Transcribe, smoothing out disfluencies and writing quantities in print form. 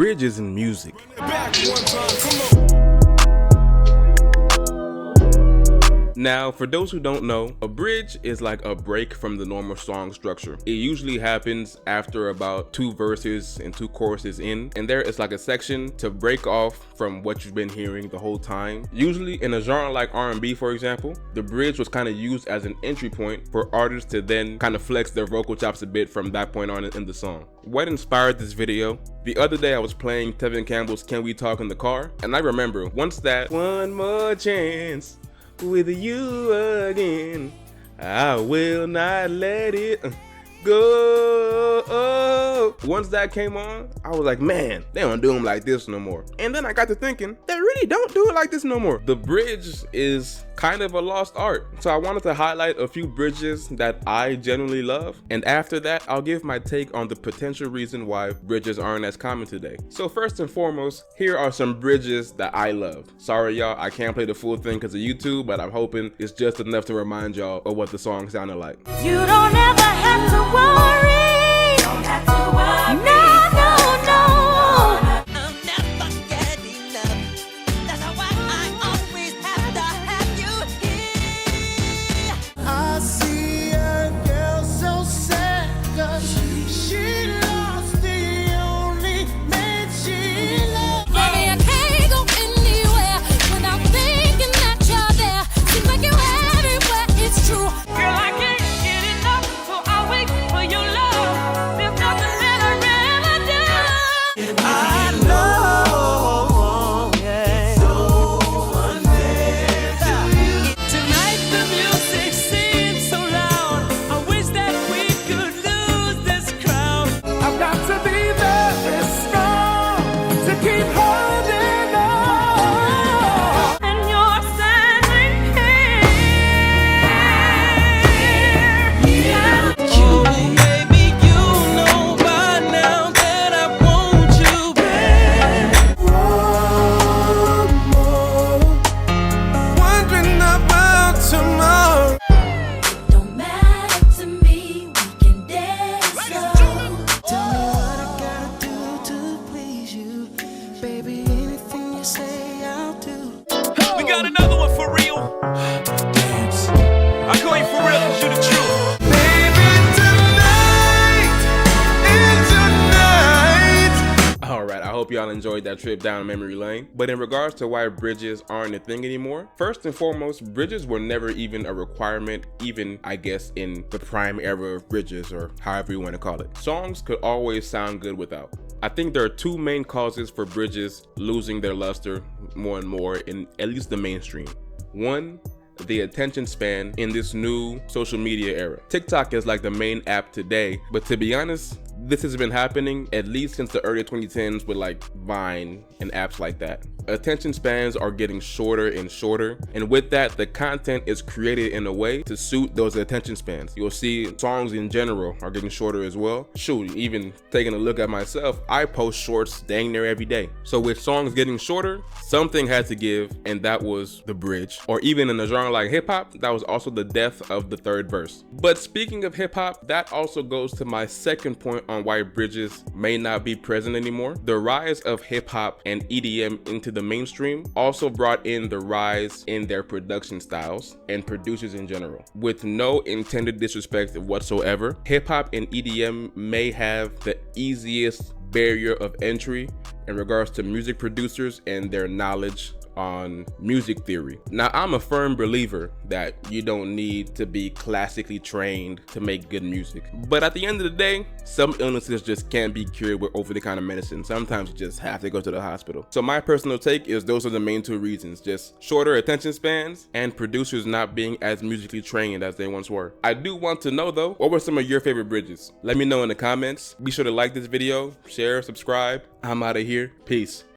Bridges in music. Now, for those who don't know, a bridge is like a break from the normal song structure. It usually happens after about 2 verses and 2 choruses in, and there is like a section to break off from what you've been hearing the whole time. Usually in a genre like R&B, for example, the bridge was kind of used as an entry point for artists to then kind of flex their vocal chops a bit from that point on in the song. What inspired this video? The other day I was playing Tevin Campbell's Can We Talk in the car, and I remember once that one more chance with you again, I will not let it go. Once that came on, I was like, man, they don't do them like this no more. And then I got to thinking, they really don't do it like this no more. The bridge is kind of a lost art. So I wanted to highlight a few bridges that I genuinely love. And after that, I'll give my take on the potential reason why bridges aren't as common today. So first and foremost, here are some bridges that I love. Sorry y'all, I can't play the full thing because of YouTube, but I'm hoping it's just enough to remind y'all of what the song sounded like. You don't ever have to worry. Don't have to worry. No, no, no. I'll never get enough. That's why I always have to have you here. I see a girl so sad 'cause she lost the only man she loved. Baby, I can't go anywhere without thinking that you're there. Seems like you're everywhere, it's true. Girl, I can't. Hope y'all enjoyed that trip down memory lane. But in regards to why bridges aren't a thing anymore, first and foremost, bridges were never even a requirement, even I guess in the prime era of bridges, or however you want to call it. Songs could always sound good without. I think there are 2 main causes for bridges losing their luster more and more in at least the mainstream. One, the attention span in this new social media era. TikTok is like the main app today, but to be honest, this has been happening at least since the early 2010s with like Vine and apps like that. Attention spans are getting shorter and shorter, and with that, the content is created in a way to suit those attention spans. You'll see songs in general are getting shorter as well. Shoot, even taking a look at myself, I post shorts dang near every day. So with songs getting shorter, something had to give, and that was the bridge. Or even in a genre like hip-hop, that was also the death of the 3rd verse. But speaking of hip-hop, that also goes to my second point on why bridges may not be present anymore. The rise of hip-hop and EDM into the mainstream also brought in the rise in their production styles and producers in general. With no intended disrespect whatsoever, hip-hop and EDM may have the easiest barrier of entry in regards to music producers and their knowledge on music theory. Now, I'm a firm believer that you don't need to be classically trained to make good music. But at the end of the day, some illnesses just can't be cured with over-the-counter medicine. Sometimes you just have to go to the hospital. So my personal take is those are the main 2 reasons. Just shorter attention spans and producers not being as musically trained as they once were. I do want to know though, what were some of your favorite bridges? Let me know in the comments. Be sure to like this video, share, subscribe. I'm out of here. Peace.